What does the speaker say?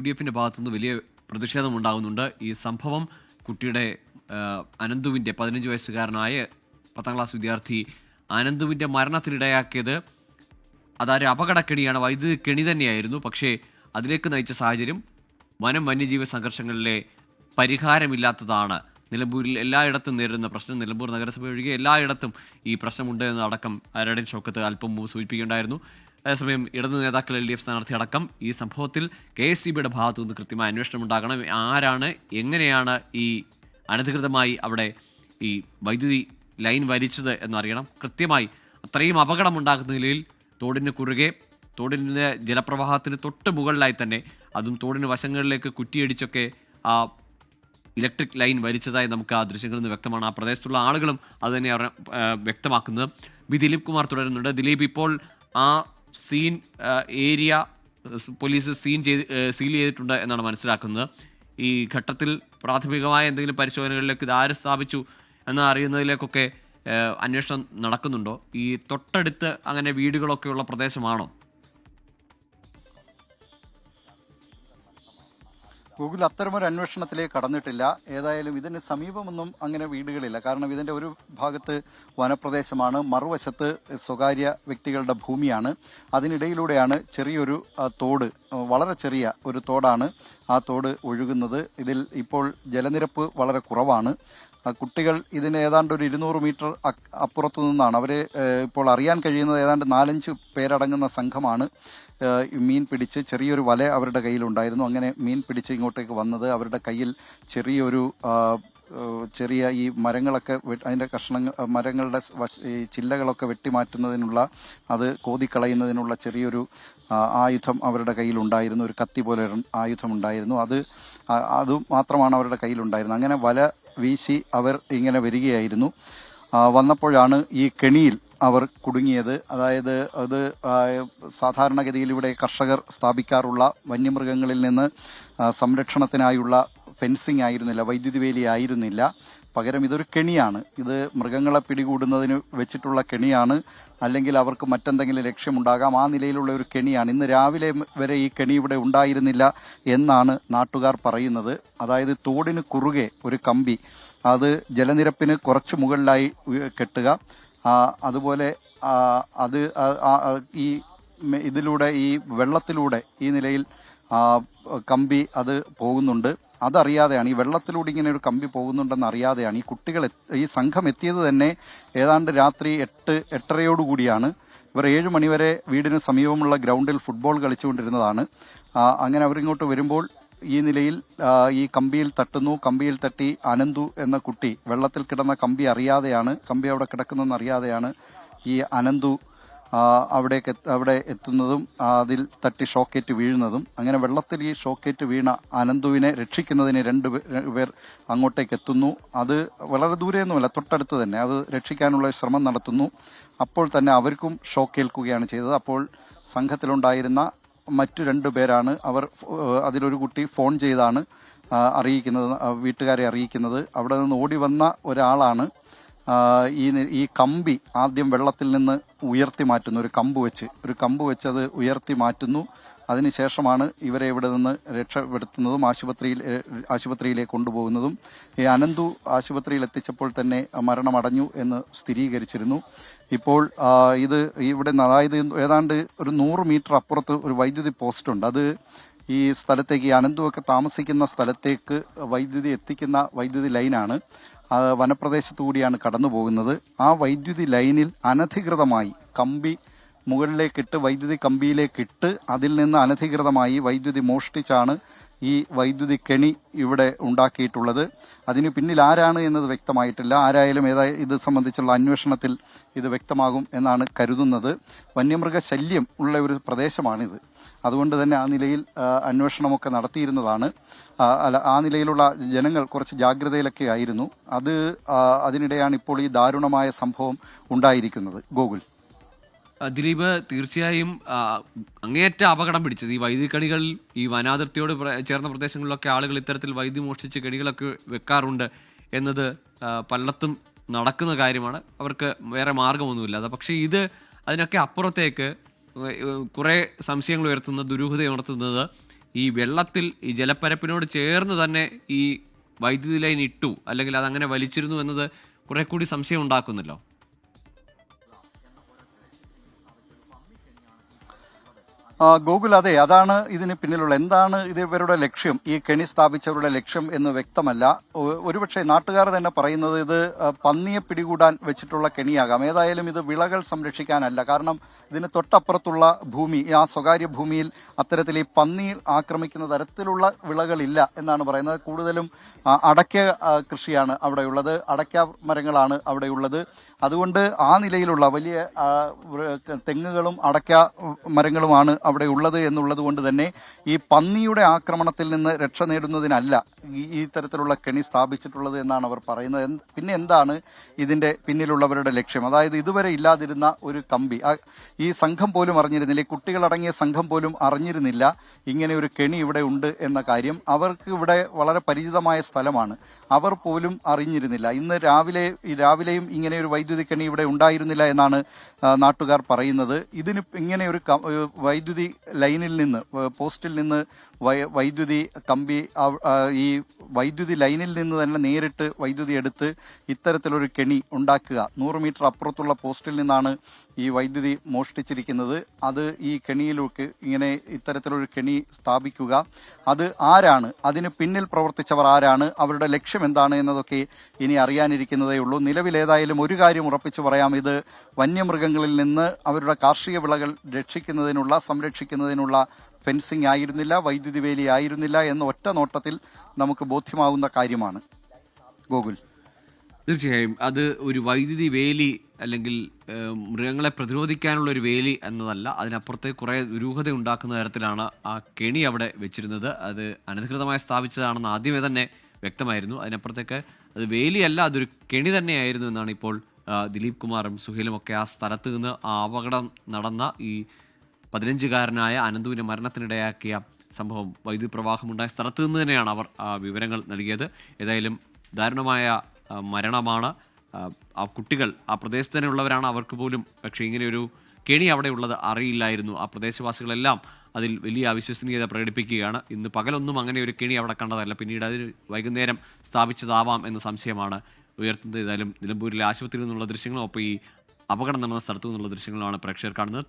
UDFിന്റെ ഭാഗത്തുനിന്ന് വലിയ പ്രതിഷേധമുണ്ടാകുന്നുണ്ട്. ഈ സംഭവം കുട്ടിയുടെ അനന്തുവിൻ്റെ 15 വയസ്സുകാരനായ 10ാം ക്ലാസ് വിദ്യാർത്ഥി അനന്തുവിൻ്റെ മരണത്തിനിടയാക്കിയത് അതൊരു അപകടക്കെണിയാണ്, വൈദ്യുതി കെണി തന്നെയായിരുന്നു. പക്ഷേ അതിലേക്ക് നയിച്ച സാഹചര്യം വന്യജീവി സംഘർഷങ്ങളിലെ പരിഹാരമില്ലാത്തതാണ്. നിലമ്പൂരിൽ എല്ലായിടത്തും നേരിടുന്ന പ്രശ്നം, നിലമ്പൂർ നഗരസഭ ഒഴികെ എല്ലായിടത്തും ഈ പ്രശ്നമുണ്ട് എന്നടക്കം ആരടൻ ഷൗക്കത്ത് അല്പം മുമ്പ് സൂചിപ്പിക്കുകയുണ്ടായിരുന്നു. അതേസമയം ഇടതു നേതാക്കൾ LDF സ്ഥാനാർത്ഥി അടക്കം ഈ സംഭവത്തിൽ KSEBിയുടെ ഭാഗത്തു നിന്ന് കൃത്യമായ അന്വേഷണം ഉണ്ടാകണം. ആരാണ്, എങ്ങനെയാണ് ഈ അനധികൃതമായി അവിടെ ഈ വൈദ്യുതി ലൈൻ വലിച്ചത് എന്നറിയണം. കൃത്യമായി അത്രയും അപകടമുണ്ടാകുന്ന നിലയിൽ തോടിന് കുറുകെ, തോടിൻ്റെ ജലപ്രവാഹത്തിന് തൊട്ട് മുകളിലായി തന്നെ, അതും തോടിന് വശങ്ങളിലേക്ക് കുറ്റിയടിച്ചൊക്കെ ആ ഇലക്ട്രിക് ലൈൻ വലിച്ചതായി നമുക്ക് ആ ദൃശ്യങ്ങളിൽ നിന്ന് വ്യക്തമാണ്. ആ പ്രദേശത്തുള്ള ആളുകളും അതുതന്നെ വ്യക്തമാക്കുന്നത്. ദിലീപ് കുമാർ തുടരുന്നുണ്ട്. ദിലീപ്, ഇപ്പോൾ ആ സീൻ ഏരിയ പോലീസ് സീൽ ചെയ്തിട്ടുണ്ട് എന്നാണ് മനസ്സിലാക്കുന്നത്. ഈ ഘട്ടത്തിൽ പ്രാഥമികമായ എന്തെങ്കിലും പരിശോധനകളിലേക്ക് ഇത് ആര് സ്ഥാപിച്ചു എന്ന് അറിയുന്നതിലേക്കൊക്കെ അന്വേഷണം നടക്കുന്നുണ്ടോ? ഈ തൊട്ടടുത്ത് അങ്ങനെ വീടുകളൊക്കെ ഉള്ള പ്രദേശമാണോ? ഗൂഗിൾ അത്തരമൊരു അന്വേഷണത്തിലേക്ക് കടന്നിട്ടില്ല. ഏതായാലും ഇതിന് സമീപമൊന്നും അങ്ങനെ വീടുകളില്ല. കാരണം ഇതിന്റെ ഒരു ഭാഗത്ത് വനപ്രദേശമാണ്, മറുവശത്ത് സ്വകാര്യ വ്യക്തികളുടെ ഭൂമിയാണ്. അതിനിടയിലൂടെയാണ് ചെറിയൊരു തോട്, വളരെ ചെറിയ ഒരു തോടാണ് ആ തോട് ഒഴുകുന്നത്. ഇതിൽ ഇപ്പോൾ ജലനിരപ്പ് വളരെ കുറവാണ്. കുട്ടികൾ ഇതിന് ഏതാണ്ട് ഒരു 200 മീറ്റർ അപ്പുറത്തു നിന്നാണ്. അവരെ ഇപ്പോൾ അറിയാൻ കഴിയുന്നത് ഏതാണ്ട് 4-5 പേരടങ്ങുന്ന സംഘമാണ് മീൻ പിടിച്ച്, ചെറിയൊരു വല അവരുടെ കയ്യിലുണ്ടായിരുന്നു. അങ്ങനെ മീൻ പിടിച്ച് ഇങ്ങോട്ടേക്ക് വന്നത്. അവരുടെ കയ്യിൽ ചെറിയ ഈ മരങ്ങളൊക്കെ, അതിൻ്റെ കഷ്ണങ്ങൾ, മരങ്ങളുടെ ഈ ചില്ലകളൊക്കെ വെട്ടിമാറ്റുന്നതിനുള്ള, അത് കോതിക്കളയുന്നതിനുള്ള ചെറിയൊരു ആയുധം അവരുടെ കയ്യിലുണ്ടായിരുന്നു. ഒരു കത്തി പോലെ ആയുധമുണ്ടായിരുന്നു. അത് മാത്രമാണ് അവരുടെ കയ്യിലുണ്ടായിരുന്നത്. അങ്ങനെ വല വീശി അവർ ഇങ്ങനെ വരികയായിരുന്നു. വന്നപ്പോഴാണ് ഈ കെണിയിൽ അവർ കുടുങ്ങിയത്. അതായത് അത് സാധാരണഗതിയിൽ ഇവിടെ കർഷകർ സ്ഥാപിക്കാറുള്ള വന്യമൃഗങ്ങളിൽ നിന്ന് സംരക്ഷണത്തിനായുള്ള ഫെൻസിങ് ആയിരുന്നില്ല, വൈദ്യുതി വേലി ആയിരുന്നില്ല. പകരം ഇതൊരു കെണിയാണ്. ഇത് മൃഗങ്ങളെ പിടികൂടുന്നതിന് വെച്ചിട്ടുള്ള കെണിയാണ്, അല്ലെങ്കിൽ അവർക്ക് മറ്റെന്തെങ്കിലും ലക്ഷ്യമുണ്ടാകാം. ആ നിലയിലുള്ള ഒരു കെണിയാണ്. ഇന്ന് രാവിലെ വരെ ഈ കെണി ഇവിടെ ഉണ്ടായിരുന്നില്ല എന്നാണ് നാട്ടുകാർ പറയുന്നത്. അതായത് തോടിന് കുറുകെ ഒരു കമ്പി, അത് ജലനിരപ്പിന് കുറച്ച് മുകളിലായി കെട്ടുക, അതുപോലെ അത് ഈ ഇതിലൂടെ, ഈ വെള്ളത്തിലൂടെ ഈ നിലയിൽ കമ്പി അത് പോകുന്നുണ്ട്. അതറിയാതെയാണ്, ഈ വെള്ളത്തിലൂടെ ഇങ്ങനെ ഒരു കമ്പി പോകുന്നുണ്ടെന്ന് അറിയാതെയാണ് ഈ സംഘം എത്തിയത് തന്നെ ഏതാണ്ട് രാത്രി 8-8:30 ഇവർ 7 മണിവരെ വീടിന് സമീപമുള്ള ഗ്രൗണ്ടിൽ ഫുട്ബോൾ കളിച്ചുകൊണ്ടിരുന്നതാണ്. അങ്ങനെ അവരിങ്ങോട്ട് വരുമ്പോൾ ഈ നിലയിൽ ഈ കമ്പിയിൽ തട്ടുന്നു. കമ്പിയിൽ തട്ടി അനന്തു എന്ന കുട്ടി, വെള്ളത്തിൽ കിടന്ന കമ്പി അവിടെ കിടക്കുന്നതെന്ന് അറിയാതെയാണ് ഈ അനന്തു അവിടെ എത്തുന്നതും അതിൽ തട്ടി ഷോക്കേറ്റ് വീഴുന്നതും. അങ്ങനെ വെള്ളത്തിൽ ഈ ഷോക്കേറ്റ് വീണ അനന്തുവിനെ രക്ഷിക്കുന്നതിന് 2 പേർ അങ്ങോട്ടേക്ക് എത്തുന്നു. അത് വളരെ ദൂരെയൊന്നുമല്ല, തൊട്ടടുത്ത് തന്നെ. അത് രക്ഷിക്കാനുള്ള ശ്രമം നടത്തുന്നു. അപ്പോൾ തന്നെ അവർക്കും ഷോക്കേൽക്കുകയാണ് ചെയ്തത്. അപ്പോൾ സംഘത്തിലുണ്ടായിരുന്ന മറ്റു 2 പേരാണ്. അതിലൊരു കുട്ടി ഫോൺ ചെയ്താണ് വീട്ടുകാരെ അറിയിക്കുന്നത്. അവിടെ നിന്ന് ഓടി വന്ന ഒരാളാണ് ഈ കമ്പി ആദ്യം വെള്ളത്തിൽ നിന്ന് ഉയർത്തി മാറ്റുന്നു. ഒരു കമ്പ് വെച്ച് അത് ഉയർത്തി മാറ്റുന്നു. അതിനുശേഷമാണ് ഇവരെ ഇവിടെ നിന്ന് രക്ഷപ്പെടുത്തുന്നതും ആശുപത്രിയിലേക്ക് കൊണ്ടുപോകുന്നതും. ഈ അനന്തു ആശുപത്രിയിൽ എത്തിച്ചപ്പോൾ തന്നെ മരണമടഞ്ഞു എന്ന് സ്ഥിരീകരിച്ചിരുന്നു. ഇപ്പോൾ ഇവിടെ അതായത് ഏതാണ്ട് ഒരു 100 മീറ്റർ അപ്പുറത്ത് ഒരു വൈദ്യുതി പോസ്റ്റുണ്ട്. അത് ഈ സ്ഥലത്തേക്ക്, ഈ അനന്തുവൊക്കെ താമസിക്കുന്ന സ്ഥലത്തേക്ക് വൈദ്യുതി എത്തിക്കുന്ന വൈദ്യുതി ലൈനാണ്. വനപ്രദേശത്തു കൂടിയാണ് കടന്നു പോകുന്നത്. ആ വൈദ്യുതി ലൈനിൽ അനധികൃതമായി കമ്പി മുകളിലേക്കിട്ട്, വൈദ്യുതി കമ്പിയിലേക്കിട്ട്, അതിൽ നിന്ന് അനധികൃതമായി വൈദ്യുതി മോഷ്ടിച്ചാണ് ഈ വൈദ്യുതി കെണി ഇവിടെ ഉണ്ടാക്കിയിട്ടുള്ളത്. അതിന് പിന്നിൽ ആരാണ് എന്നത് വ്യക്തമായിട്ടില്ല. ആരായാലും ഇത് സംബന്ധിച്ചുള്ള അന്വേഷണത്തിൽ ഇത് വ്യക്തമാകും എന്നാണ് കരുതുന്നത്. വന്യമൃഗശല്യം ഉള്ള ഒരു പ്രദേശമാണിത്. അതുകൊണ്ട് തന്നെ ആ നിലയിൽ അന്വേഷണമൊക്കെ നടത്തിയിരുന്നതാണ്. ആ നിലയിലുള്ള ജനങ്ങൾ കുറച്ച് ജാഗ്രതയിലൊക്കെ ആയിരുന്നു. അതിനിടെയാണ് ഇപ്പോൾ ഈ ദാരുണമായ സംഭവം ഉണ്ടായിരിക്കുന്നത്. ഗോകുൽ. ദിലീപ്, തീർച്ചയായും അങ്ങേയറ്റ അപകടം പിടിച്ചത് ഈ വൈദ്യുതി കണികൾ, ഈ വനാതിർത്തിയോട് ചേർന്ന പ്രദേശങ്ങളിലൊക്കെ ആളുകൾ ഇത്തരത്തിൽ വൈദ്യുതി മോഷ്ടിച്ച് കെണികളൊക്കെ വെക്കാറുണ്ട് എന്നത് പലയിടത്തും നടക്കുന്ന കാര്യമാണ്. അവർക്ക് വേറെ മാർഗമൊന്നുമില്ലാതെ. പക്ഷേ അതിനൊക്കെ അപ്പുറത്തേക്ക് കുറേ സംശയങ്ങൾ ഉയർത്തുന്ന, ദുരൂഹത ഉണർത്തുന്നത് ഈ വെള്ളത്തിൽ ഈ ജലപ്പരപ്പിനോട് ചേർന്ന് തന്നെ ഈ വൈദ്യുതി ലൈൻ ഇട്ടു, അല്ലെങ്കിൽ അതങ്ങനെ വലിച്ചിരുന്നു എന്നത് കുറെ കൂടി സംശയം ഉണ്ടാക്കുന്നല്ലോ. ഗൂഗിൾ, അതെ, അതാണ് ഇതിന് പിന്നിലുള്ള എന്താണ് ഇവരുടെ ലക്ഷ്യം, ഈ കെണി സ്ഥാപിച്ചവരുടെ ലക്ഷ്യം എന്ന് വ്യക്തമല്ല. ഒരുപക്ഷെ നാട്ടുകാർ തന്നെ പറയുന്നത് ഇത് പന്നിയെ പിടികൂടാൻ വെച്ചിട്ടുള്ള കെണിയാകാം. ഏതായാലും ഇത് വിളകൾ സംരക്ഷിക്കാനല്ല. കാരണം ഇതിന് തൊട്ടപ്പുറത്തുള്ള ഭൂമി, ആ സ്വകാര്യ ഭൂമിയിൽ അത്തരത്തിൽ ഈ പന്നി ആക്രമിക്കുന്ന തരത്തിലുള്ള വിളകളില്ല എന്നാണ് പറയുന്നത്. കൂടുതലും അടയ്ക്ക കൃഷിയാണ് അവിടെയുള്ളത്, അടയ്ക്ക മരങ്ങളാണ് അവിടെയുള്ളത്. അതുകൊണ്ട് ആ നിലയിലുള്ള വലിയ തെങ്ങുകളും അടയ്ക്ക മരങ്ങളുമാണ് അവിടെ ഉള്ളത് എന്നുള്ളത് കൊണ്ട് തന്നെ ഈ പന്നിയുടെ ആക്രമണത്തിൽ നിന്ന് രക്ഷ നേടുന്നതിനല്ല ഈ തരത്തിലുള്ള കെണി സ്ഥാപിച്ചിട്ടുള്ളത് എന്നാണ് അവർ പറയുന്നത്. പിന്നെ എന്താണ് ഇതിന്റെ പിന്നിലുള്ളവരുടെ ലക്ഷ്യം? അതായത് ഇതുവരെ ഇല്ലാതിരുന്ന ഒരു കമ്പി, ഈ സംഘം പോലും അറിഞ്ഞിരുന്നില്ല, ഈ കുട്ടികളടങ്ങിയ സംഘം പോലും അറിഞ്ഞിരുന്നില്ല ഇങ്ങനെ ഒരു കെണി ഇവിടെ ഉണ്ട് എന്ന കാര്യം. അവർക്ക് ഇവിടെ വളരെ പരിചിതമായ സ്ഥലമാണ്, അവർ പോലും അറിഞ്ഞിരുന്നില്ല. ഇന്ന് രാവിലെയും ഇങ്ങനെ ഒരു വൈദ്യുതി കെണി ഇവിടെ ഉണ്ടായിരുന്നില്ല എന്നാണ് നാട്ടുകാർ പറയുന്നത്. ഇതിന് ഇങ്ങനെ ഒരു വൈദ്യുതി ലൈനിൽ നിന്ന്, പോസ്റ്റിൽ നിന്ന് വൈദ്യുതി കമ്പി, ഈ വൈദ്യുതി ലൈനിൽ നിന്ന് തന്നെ നേരിട്ട് വൈദ്യുതി എടുത്ത് ഇത്തരത്തിലൊരു കെണി ഉണ്ടാക്കുക. 100 മീറ്റർ അപ്പുറത്തുള്ള പോസ്റ്റിൽ നിന്നാണ് ഈ വൈദ്യുതി മോഷ്ടിച്ചിരിക്കുന്നത്. അത് ഈ കെണിയിലേക്ക് ഇങ്ങനെ ഇത്തരത്തിലൊരു കെണി സ്ഥാപിക്കുക, അത് ആരാണ്, അതിന് പിന്നിൽ പ്രവർത്തിച്ചവർ ആരാണ്, അവരുടെ ലക്ഷ്യം എന്താണ് എന്നതൊക്കെ ഇനി അറിയാനിരിക്കുന്നതേ ഉള്ളൂ. നിലവിലേതായാലും ഒരു കാര്യം ഉറപ്പിച്ചു പറയാം, ഇത് വന്യമൃഗങ്ങളിൽ നിന്ന് അവരുടെ കാർഷിക വിളകൾ സംരക്ഷിക്കുന്നതിനുള്ള ഫെൻസിംഗ് ആയിരുന്നില്ല, വൈദ്യുതി വേലി ആയിരുന്നില്ല എന്ന് ഒറ്റ നോട്ടത്തിൽ നമുക്ക് ബോധ്യമാവുന്ന കാര്യമാണ്. ഗോകുൽ, തീർച്ചയായും അത് ഒരു വൈദ്യുതി വേലി അല്ലെങ്കിൽ മൃഗങ്ങളെ പ്രതിരോധിക്കാനുള്ള ഒരു വേലി എന്നതല്ല, അതിനപ്പുറത്ത് കുറേ ദുരൂഹത ഉണ്ടാക്കുന്ന തരത്തിലാണ് ആ കെണി അവിടെ വെച്ചിരുന്നത്. അത് അനധികൃതമായി സ്ഥാപിച്ചതാണെന്ന് ആദ്യമേ തന്നെ വ്യക്തമായിരുന്നു. അതിനപ്പുറത്തേക്ക് അത് വേലിയല്ല, അതൊരു കെണി തന്നെയായിരുന്നു എന്നാണ് ഇപ്പോൾ ദിലീപ് കുമാറും സുഹേലും ഒക്കെ ആ സ്ഥലത്ത് നിന്ന് ആ അപകടം നടന്ന ഈ 15-കാരനായ അനന്തുവിൻ്റെ മരണത്തിനിടയാക്കിയ സംഭവം, വൈദ്യുതി പ്രവാഹമുണ്ടായ സ്ഥലത്ത് നിന്ന് തന്നെയാണ് അവർ വിവരങ്ങൾ നൽകിയത്. ഏതായാലും ദാരുണമായ മരണമാണ്. ആ കുട്ടികൾ ആ പ്രദേശത്ത് തന്നെ ഉള്ളവരാണ്, അവർക്ക് പോലും പക്ഷേ ഇങ്ങനെയൊരു കെണി അവിടെ ഉള്ളത് അറിയില്ലായിരുന്നു. ആ പ്രദേശവാസികളെല്ലാം അതിൽ വലിയ അവിശ്വസനീയത പ്രകടിപ്പിക്കുകയാണ്. ഇന്ന് പകലൊന്നും അങ്ങനെ ഒരു കെണി അവിടെ കണ്ടതല്ല, പിന്നീട് അതിന് വൈകുന്നേരം സ്ഥാപിച്ചതാവാം എന്ന സംശയമാണ് ഉയർത്തുന്നത്. ഏതായാലും നിലമ്പൂരിലെ ആശുപത്രിയിൽ നിന്നുള്ള ദൃശ്യങ്ങളും ഒപ്പം ഈ അപകടം നടന്ന സ്ഥലത്തു നിന്നുള്ള ദൃശ്യങ്ങളുമാണ് പ്രേക്ഷകർ കാണുന്നത്.